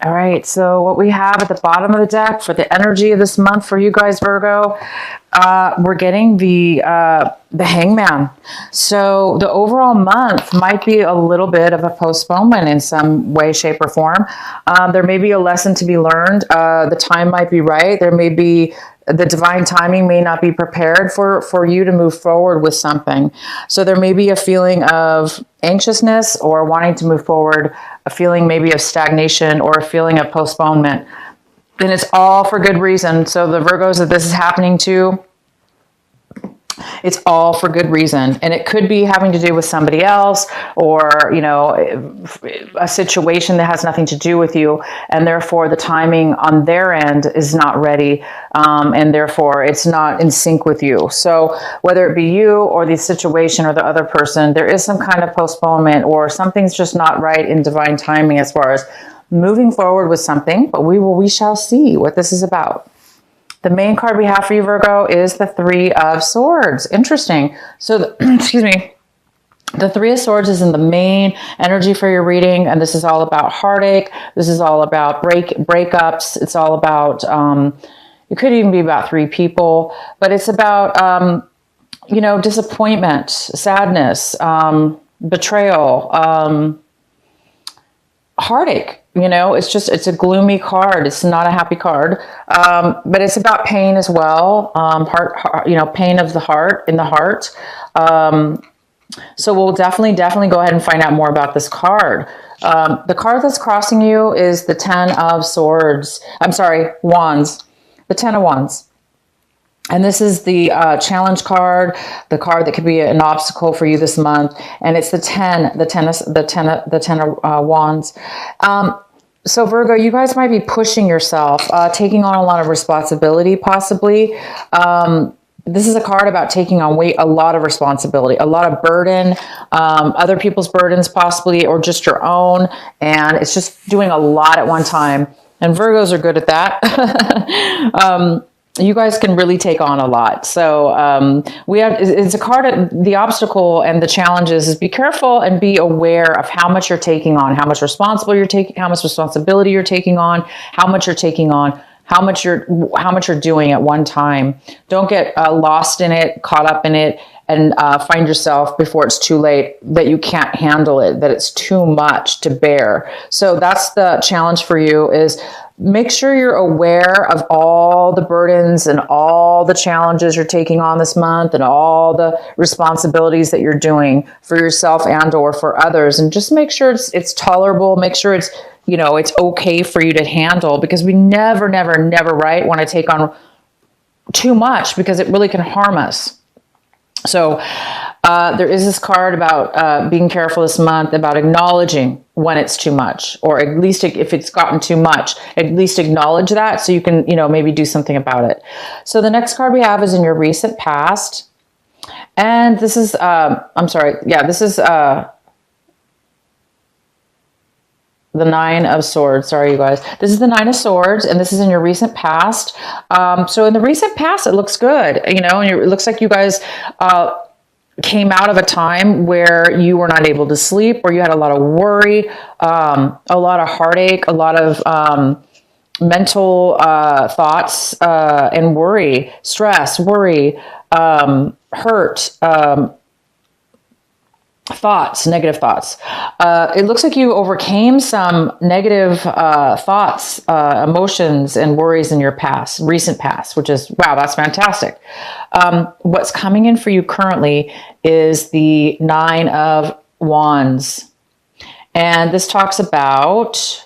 All right, so what we have at the bottom of the deck for the energy of this month for you guys, Virgo, we're getting the Hangman. So the overall month might be a little bit of a postponement in some way, shape, or form. There may be a lesson to be learned. The time might be right. There may be the divine timing may not be prepared for you to move forward with something. So there may be a feeling of anxiousness or wanting to move forward, a feeling maybe of stagnation or a feeling of postponement. And it's all for good reason. So the Virgos that this is happening to, it's all for good reason. And it could be having to do with somebody else or, you know, a situation that has nothing to do with you. And therefore the timing on their end is not ready. And therefore it's not in sync with you. So whether it be you or the situation or the other person, there is some kind of postponement or something's just not right in divine timing as far as moving forward with something. But we shall see what this is about. The main card we have for you, Virgo, is the Three of Swords. Interesting. So, excuse me. The Three of Swords is in the main energy for your reading, and this is all about heartache. This is all about breakups. It's all about, it could even be about three people, but it's about, you know, disappointment, sadness, betrayal, heartache. You know, it's a gloomy card. It's not a happy card, but it's about pain as well. You know, pain of the heart, in the heart. So we'll definitely go ahead and find out more about this card. The card that's crossing you is the Ten of Swords. I'm sorry, Wands. The Ten of Wands. And this is the challenge card, the card that could be an obstacle for you this month. And it's the ten of Wands. So Virgo, you guys might be pushing yourself, taking on a lot of responsibility, possibly. This is a card about taking on a lot of responsibility, a lot of burden, other people's burdens possibly, or just your own. And it's just doing a lot at one time. And Virgos are good at that. You guys can really take on a lot. So it's a card, the obstacle and the challenges is be careful and be aware of how much you're taking on, how much responsibility you're taking on, how much you're taking on, how much you're doing at one time. Don't get lost in it, caught up in it, and find yourself before it's too late that you can't handle it, that it's too much to bear. So that's the challenge for you, is make sure you're aware of all the burdens and all the challenges you're taking on this month and all the responsibilities that you're doing for yourself and or for others. And just make sure it's tolerable. Make sure it's, you know, it's okay for you to handle, because we never, right, want to take on too much, because it really can harm us. So there is this card about being careful this month, about acknowledging when it's too much, or at least if it's gotten too much, at least acknowledge that so you can, you know, maybe do something about it. So the next card we have is in your recent past. And this is, this is the Nine of Swords. Sorry, you guys. This is the Nine of Swords, and this is in your recent past. So in the recent past, it looks good, you know, and it looks like you guys came out of a time where you were not able to sleep, where you had a lot of worry, a lot of heartache, a lot of mental thoughts and worry, stress, worry, hurt, thoughts, negative thoughts. It looks like you overcame some negative thoughts, emotions, and worries in your past, recent past, which is, wow, that's fantastic. What's coming in for you currently is the Nine of Wands. And this talks about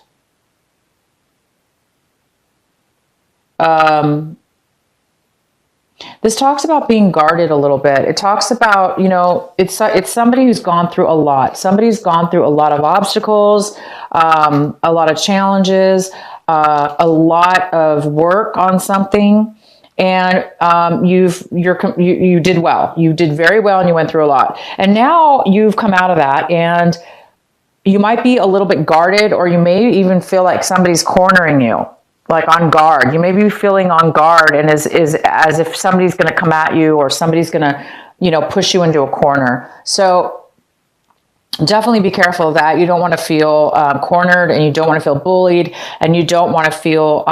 being guarded a little bit. It talks about, you know, it's somebody who's gone through a lot. Somebody's gone through a lot of obstacles, a lot of challenges, a lot of work on something. And you did well. You did very well, and you went through a lot. And now you've come out of that, and you might be a little bit guarded, or you may even feel like somebody's cornering you, like on guard. You may be feeling on guard, and is as if somebody's going to come at you, or somebody's going to, you know, push you into a corner. So definitely be careful of that. You don't want to feel cornered, and you don't want to feel bullied, and you don't want to feel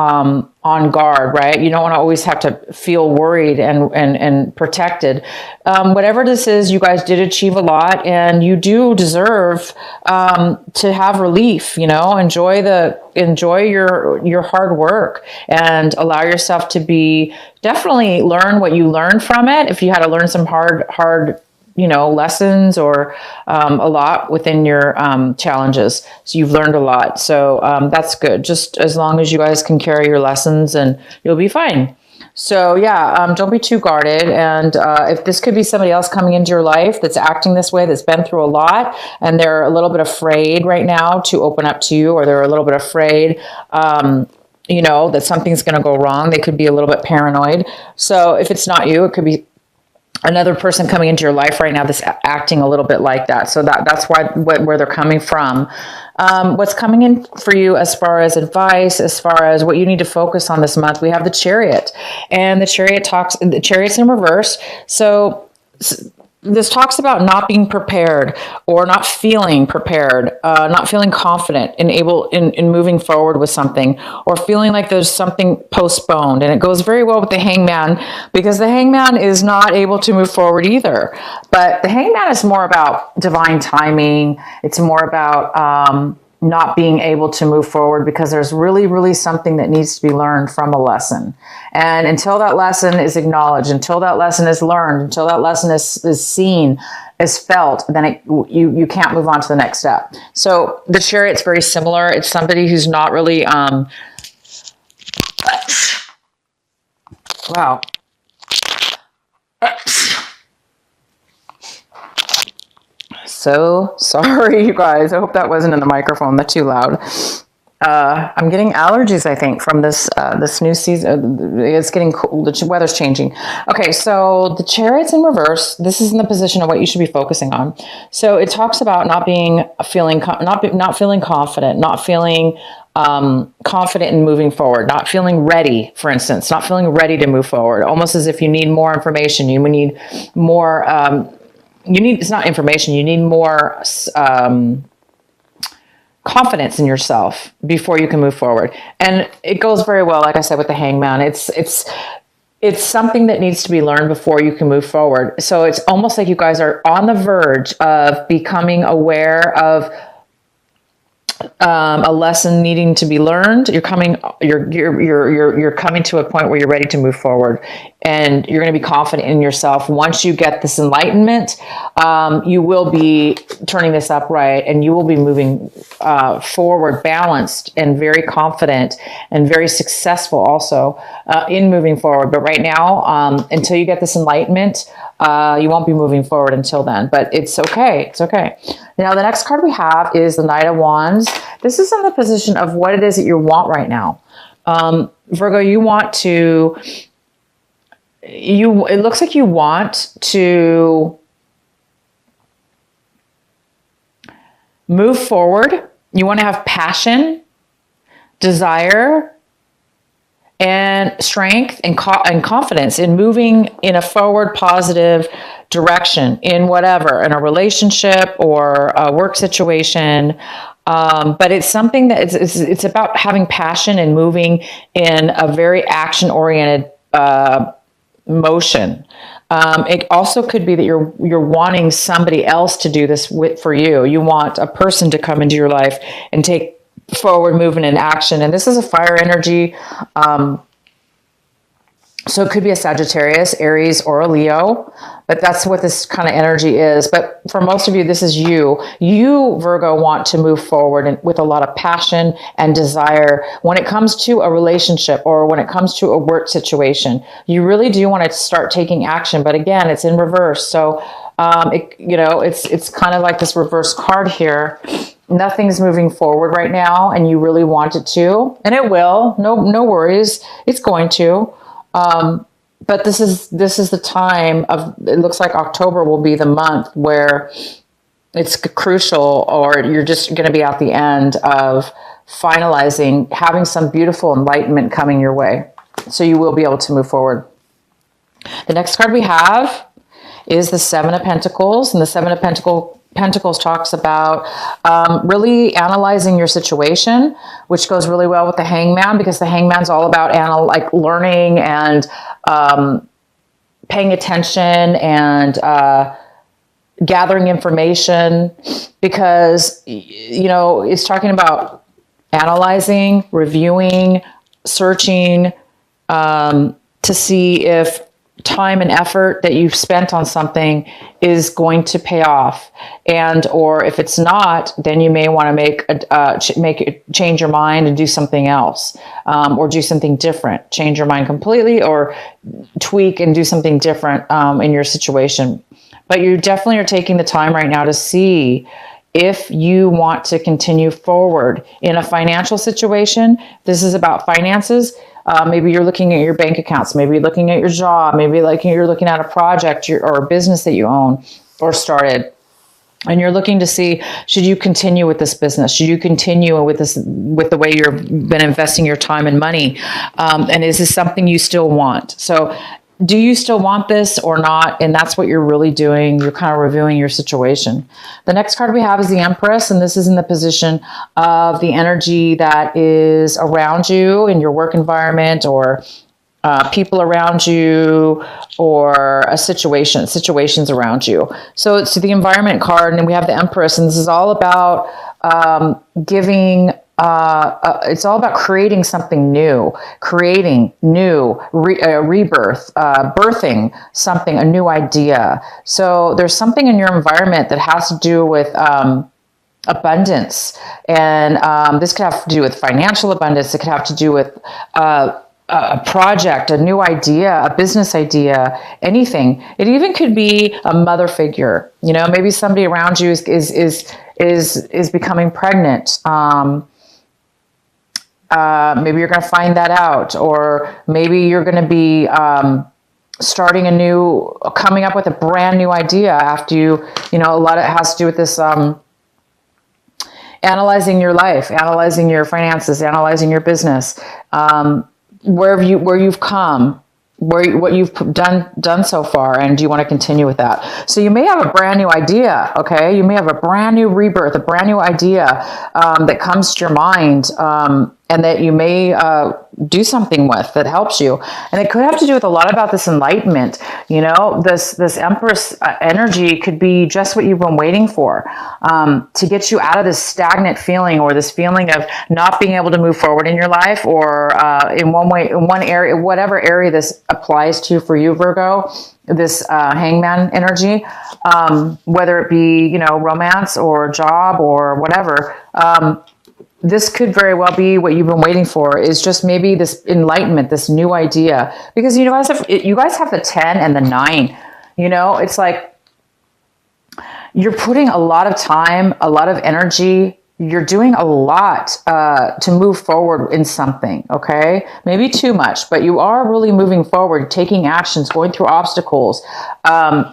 on guard, right? You don't want to always have to feel worried and protected. Whatever this is, you guys did achieve a lot, and you do deserve to have relief. You know, enjoy your hard work, and allow yourself to be, definitely learn what you learned from it. If you had to learn some hard lessons, or a lot within your challenges. So you've learned a lot. So that's good. Just as long as you guys can carry your lessons, and you'll be fine. So yeah, don't be too guarded. And if this could be somebody else coming into your life that's acting this way, that's been through a lot, and they're a little bit afraid right now to open up to you, or they're a little bit afraid, that something's going to go wrong. They could be a little bit paranoid. So if it's not you, it could be another person coming into your life right now that's acting a little bit like that. So that's where they're coming from. What's coming in for you as far as advice, as far as what you need to focus on this month, we have the Chariot, and the Chariot's in reverse. So this talks about not being prepared, or not feeling prepared, not feeling confident in moving forward with something, or feeling like there's something postponed. And it goes very well with the Hangman, because the Hangman is not able to move forward either. But the Hangman is more about divine timing. It's more about not being able to move forward, because there's really, really something that needs to be learned from a lesson. And until that lesson is acknowledged, until that lesson is learned, until that lesson is seen, is felt, then you can't move on to the next step. So the Chariot's very similar. It's somebody who's not really, wow. So sorry, you guys. I hope that wasn't in the microphone. That's too loud. I'm getting allergies, I think, from this new season. It's getting cool. The weather's changing. Okay, so the Chariot's in reverse. This is in the position of what you should be focusing on. So it talks about not feeling confident, not feeling confident in moving forward, not feeling ready, for instance, not feeling ready to move forward, almost as if you need more information. You need more, it's not information, you need more confidence in yourself before you can move forward. And it goes very well, like I said, with the Hangman. It's something that needs to be learned before you can move forward. So it's almost like you guys are on the verge of becoming aware of a lesson needing to be learned. You're coming to a point where you're ready to move forward, and you're going to be confident in yourself. Once you get this enlightenment, you will be turning this upright, and you will be moving forward, balanced and very confident and very successful also in moving forward. But right now, until you get this enlightenment, you won't be moving forward until then, but it's okay. It's okay. Now, the next card we have is the Knight of Wands. This is in the position of what it is that you want right now. Virgo, it looks like you want to move forward. You want to have passion, desire, and strength and confidence in moving in a forward positive direction in whatever, in a relationship or a work situation. But it's something that it's about having passion and moving in a very action-oriented motion. It also could be that you're wanting somebody else to do this for you. You want a person to come into your life and take forward movement and action. And this is a fire energy. So it could be a Sagittarius, Aries, or a Leo, but that's what this kind of energy is. But for most of you, this is you. You, Virgo, want to move forward with a lot of passion and desire when it comes to a relationship or when it comes to a work situation. You really do want to start taking action, but again, it's in reverse. So, it's kind of like this reverse card here. Nothing's moving forward right now, and you really want it to, and it will. No worries. It's going to. But this is the time of, it looks like October will be the month where it's crucial, or you're just going to be at the end of finalizing, having some beautiful enlightenment coming your way. So you will be able to move forward. The next card we have is the Seven of Pentacles, and the Seven of Pentacles talks about really analyzing your situation, which goes really well with the Hangman, because the Hangman's all about like learning and paying attention and gathering information, because, you know, it's talking about analyzing, reviewing, searching, to see if time and effort that you've spent on something is going to pay off, and or if it's not, then you may want to change your mind and do something else, or do something different. Change your mind completely, or tweak and do something different in your situation. But you definitely are taking the time right now to see if you want to continue forward in a financial situation. This is about finances. Maybe you're looking at your bank accounts. Maybe you're looking at your job. Maybe like you're looking at a project or a business that you own or started. And you're looking to see, should you continue with this business? Should you continue with the way you've been investing your time and money? And is this something you still want? So do you still want this or not? And that's what you're really doing. You're kind of reviewing your situation. The next card we have is the Empress, and this is in the position of the energy that is around you in your work environment, or people around you, or situations around you. So it's the environment card, and then we have the Empress, and this is all about it's all about creating something new, rebirth, birthing something, a new idea. So there's something in your environment that has to do with abundance. And this could have to do with financial abundance. It could have to do with a project, a new idea, a business idea, anything. It even could be a mother figure. You know, maybe somebody around you is becoming pregnant. Maybe you're going to find that out, or maybe you're going to be coming up with a brand new idea after you know, a lot of it has to do with this analyzing your life, analyzing your finances, analyzing your business, where you've come, what you've done so far, and do you want to continue with that? So you may have a brand new idea, okay? You may have a brand new rebirth, a brand new idea that comes to your mind, and that you may do something with that helps you. And it could have to do with a lot about this enlightenment. You know, this Empress energy could be just what you've been waiting for, to get you out of this stagnant feeling, or this feeling of not being able to move forward in your life, or in one area, whatever area this applies to for you, Virgo, this Hangman energy, whether it be, you know, romance or job or whatever. This could very well be what you've been waiting for, is just maybe this enlightenment, this new idea, because you guys have the 10 and the 9. You know, it's like you're putting a lot of time, a lot of energy. You're doing a lot to move forward in something, okay? Maybe too much, but you are really moving forward, taking actions, going through obstacles.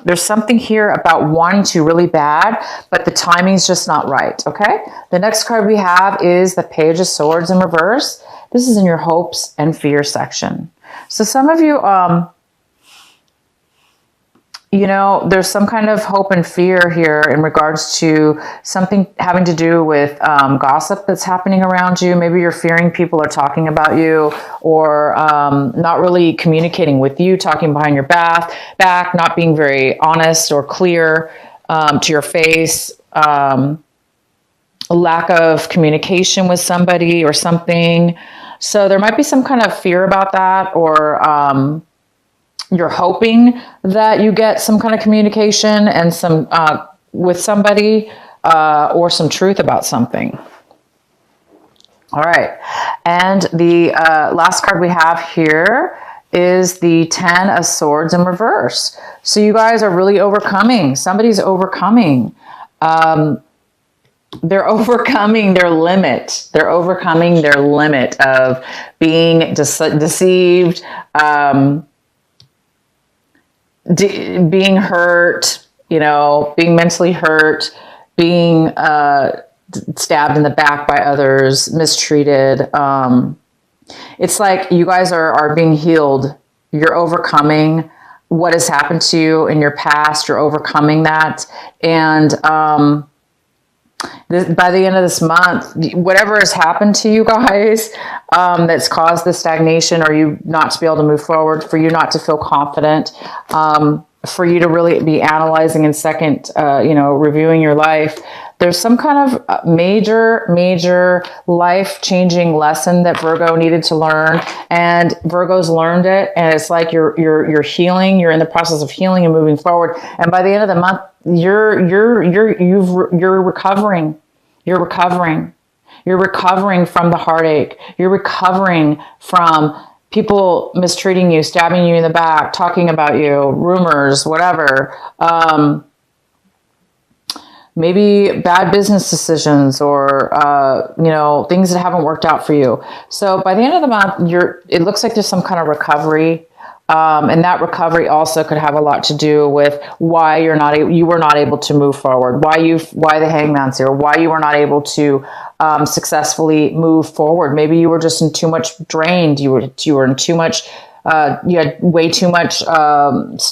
There's something here about wanting to really bad, but the timing's just not right, okay? The next card we have is the Page of Swords in reverse. This is in your hopes and fears section. So some of you, you know, there's some kind of hope and fear here in regards to something having to do with gossip that's happening around you. Maybe you're fearing people are talking about you, or not really communicating with you, talking behind your back, not being very honest or clear to your face. A lack of communication with somebody or something. So there might be some kind of fear about that, or you're hoping that you get some kind of communication and some with somebody, or some truth about something. All right. And the last card we have here is the 10 of Swords in reverse. So you guys are really overcoming. Somebody's overcoming. They're overcoming their limit. They're overcoming their limit of being deceived, being hurt, you know, being mentally hurt, being stabbed in the back by others, mistreated. It's like you guys are being healed. You're overcoming. what has happened to you in your past. You're overcoming that. And by the end of this month, whatever has happened to you guys that's caused the stagnation, or you not to be able to move forward, for you not to feel confident, for you to really be analyzing and second, reviewing your life. There's some kind of major life-changing lesson that Virgo needed to learn, and Virgo's learned it. And it's like you're healing. You're in the process of healing and moving forward. And by the end of the month, you're recovering. You're recovering. You're recovering from the heartache. You're recovering from people mistreating you, stabbing you in the back, talking about you, rumors, whatever. Maybe bad business decisions, or, things that haven't worked out for you. So by the end of the month, it looks like there's some kind of recovery. And that recovery also could have a lot to do with why you were not able to move forward, why the Hangman's here, why you were not able to successfully move forward. Maybe you were just in too much drained. You were in too much. You had way too much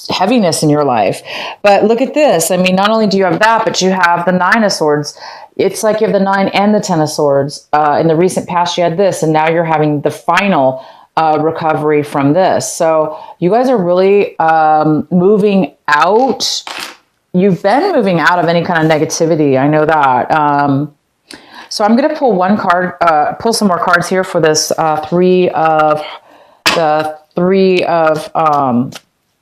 heaviness in your life. But look at this. I mean, not only do you have that, but you have the 9 of Swords. It's like you have the 9 and the 10 of Swords. In the recent past, you had this, and now you're having the final recovery from this. So you guys are really moving out. You've been moving out of any kind of negativity. I know that. So I'm going to pull one card, pull some more cards here for this Three of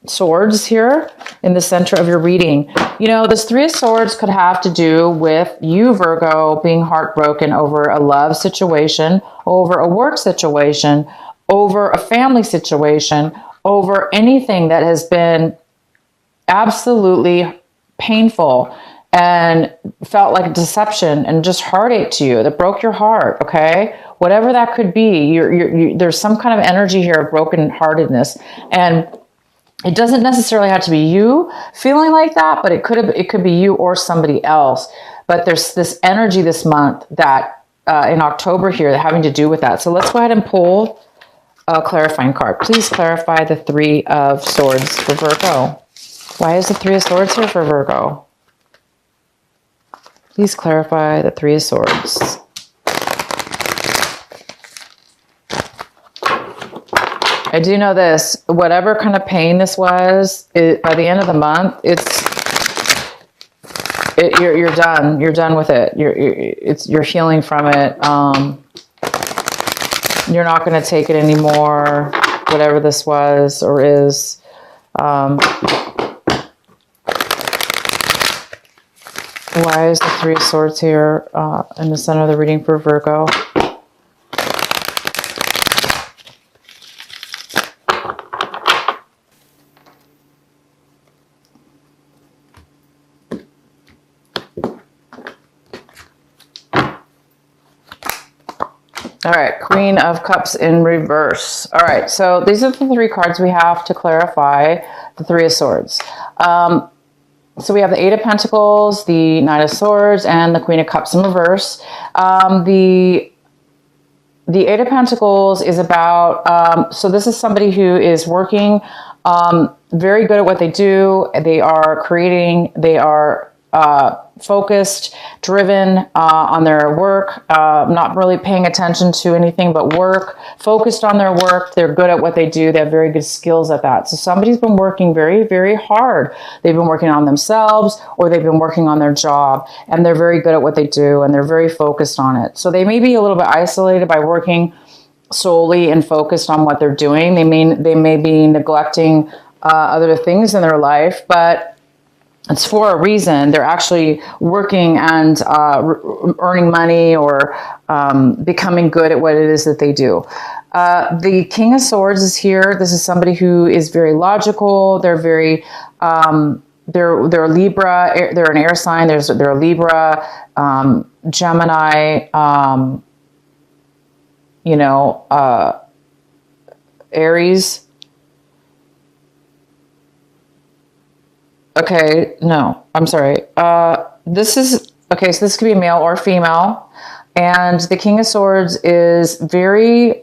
Swords here in the center of your reading. This 3 of Swords could have to do with you, Virgo, being heartbroken over a love situation, over a work situation, over a family situation, over anything that has been absolutely painful and felt like deception and just heartache to you, that broke your heart, okay? Whatever that could be, there's some kind of energy here of brokenheartedness. And it doesn't necessarily have to be you feeling like that, but it could be you or somebody else. But there's this energy this month that in October here having to do with that. So let's go ahead and pull a clarifying card. Please clarify the 3 of Swords for Virgo. Why is the 3 of Swords here for Virgo? Please clarify the 3 of Swords. I do know this. Whatever kind of pain this was, by the end of the month, you're done. You're done with it. You're healing from it. You're not going to take it anymore, whatever this was or is. Why is the 3 of Swords here in the center of the reading for Virgo? All right, Queen of Cups in reverse. All right, so these are the 3 cards we have to clarify the 3 of Swords. So we have the 8 of Pentacles, the 9 of Swords, and the Queen of Cups in reverse. The 8 of Pentacles is about, so this is somebody who is working, very good at what they do. They are creating, they are focused, driven on their work, not really paying attention to anything but work, focused on their work. They're good at what they do. They have very good skills at that. So somebody's been working very, very hard. They've been working on themselves, or they've been working on their job, and they're very good at what they do, and they're very focused on it. So they may be a little bit isolated by working solely and focused on what they're doing. They may be neglecting other things in their life, but it's for a reason. They're actually working and earning money, or becoming good at what it is that they do. The King of Swords is here. This is somebody who is very logical. They're very, they're Libra. They're an air sign. They're a Libra, Gemini, Aries. Okay, no, I'm sorry. This is, okay, so this could be male or female. And the King of Swords is very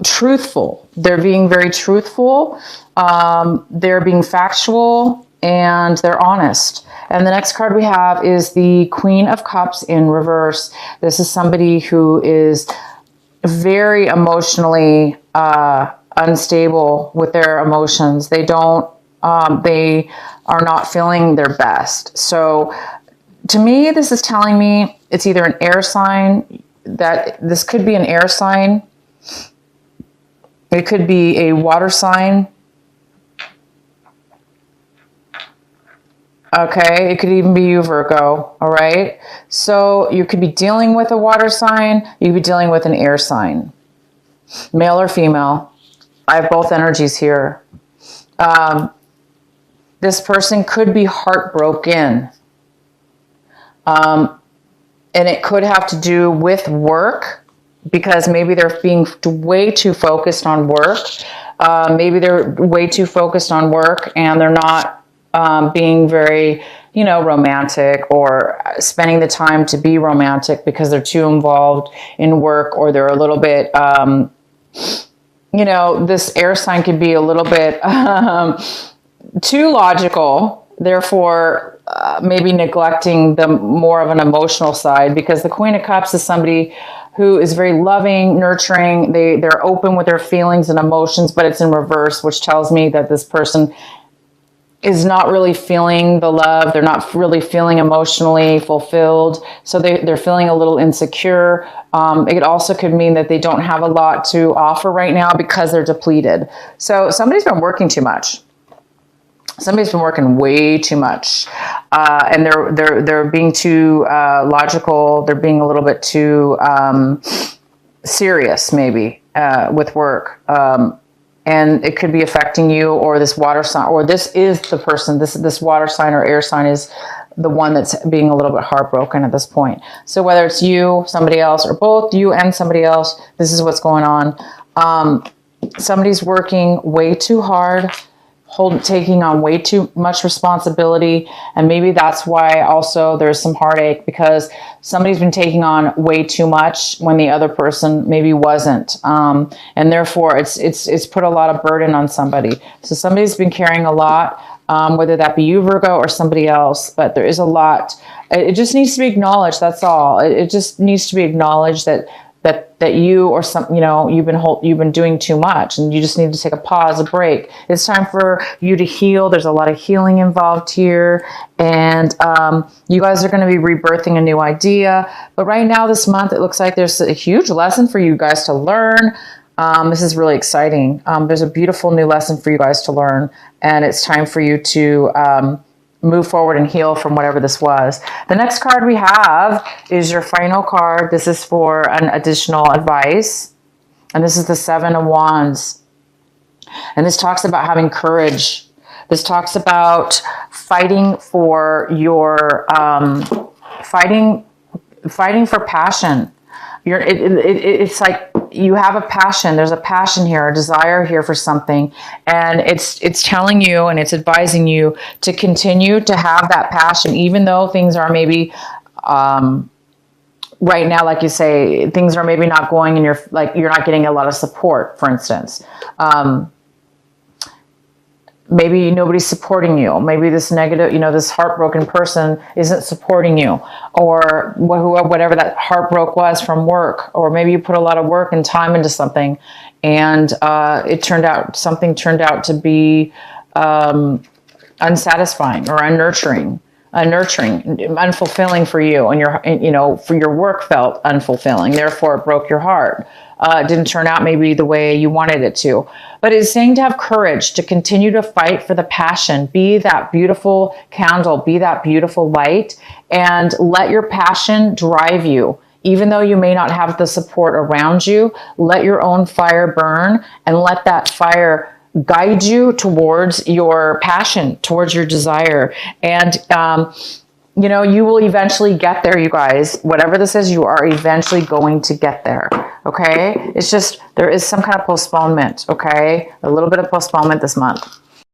truthful. They're being very truthful. They're being factual, and they're honest. And the next card we have is the Queen of Cups in reverse. This is somebody who is very emotionally unstable with their emotions. They are not feeling their best. So to me, this is telling me it's either an air sign, that this could be an air sign. It could be a water sign. Okay, it could even be you, Virgo, all right? So you could be dealing with a water sign, you could be dealing with an air sign, male or female. I have both energies here. This person could be heartbroken. And it could have to do with work, because maybe they're being way too focused on work. Maybe they're way too focused on work and they're not being very, romantic, or spending the time to be romantic because they're too involved in work, or they're a little bit, this air sign could be a little bit too logical, therefore maybe neglecting the more of an emotional side, because the Queen of Cups is somebody who is very loving, nurturing. They're open with their feelings and emotions, but it's in reverse, which tells me that this person is not really feeling the love. They're not really feeling emotionally fulfilled. So they're feeling a little insecure. It also could mean that they don't have a lot to offer right now because they're depleted. So somebody's been working too much. Somebody's been working way too much. And they're being too logical. They're being a little bit too serious, maybe, with work. And it could be affecting you, or this water sign, or this is the person, this water sign or air sign is the one that's being a little bit heartbroken at this point. So whether it's you, somebody else, or both you and somebody else, this is what's going on. Somebody's working way too hard, taking on way too much responsibility. And maybe that's why also there's some heartache, because somebody's been taking on way too much when the other person maybe wasn't. And therefore it's put a lot of burden on somebody. So somebody's been carrying a lot, whether that be you, Virgo, or somebody else, but there is a lot. It just needs to be acknowledged. That's all. It just needs to be acknowledged that you, or some, you've been doing too much, and you just need to take a pause, a break. It's time for you to heal. There's a lot of healing involved here, and you guys are going to be rebirthing a new idea. But right now, this month, it looks like there's a huge lesson for you guys to learn. This is really exciting. There's a beautiful new lesson for you guys to learn, and it's time for you to move forward and heal from whatever this was. The next card we have is your final card. This is for an additional advice. And this is the Seven of Wands. And this talks about having courage. This talks about fighting for your, fighting for passion. It's like you have a passion. There's a passion here, a desire here for something, and it's telling you and it's advising you to continue to have that passion, even though things are maybe right now, like you say, things are maybe not going in your, like you're not getting a lot of support, for instance. Maybe nobody's supporting you. Maybe this negative, this heartbroken person isn't supporting you, or whatever that heartbreak was from work, or maybe you put a lot of work and time into something, and something turned out to be unsatisfying or unnurturing, unfulfilling for you, and for your work felt unfulfilling. Therefore, it broke your heart. It didn't turn out maybe the way you wanted it to. But it's saying to have courage, to continue to fight for the passion. Be that beautiful candle, be that beautiful light, and let your passion drive you. Even though you may not have the support around you, let your own fire burn, and let that fire guide you towards your passion, towards your desire. And, you will eventually get there, you guys. Whatever this is, you are eventually going to get there, okay? It's just, there is some kind of postponement, okay? A little bit of postponement this month.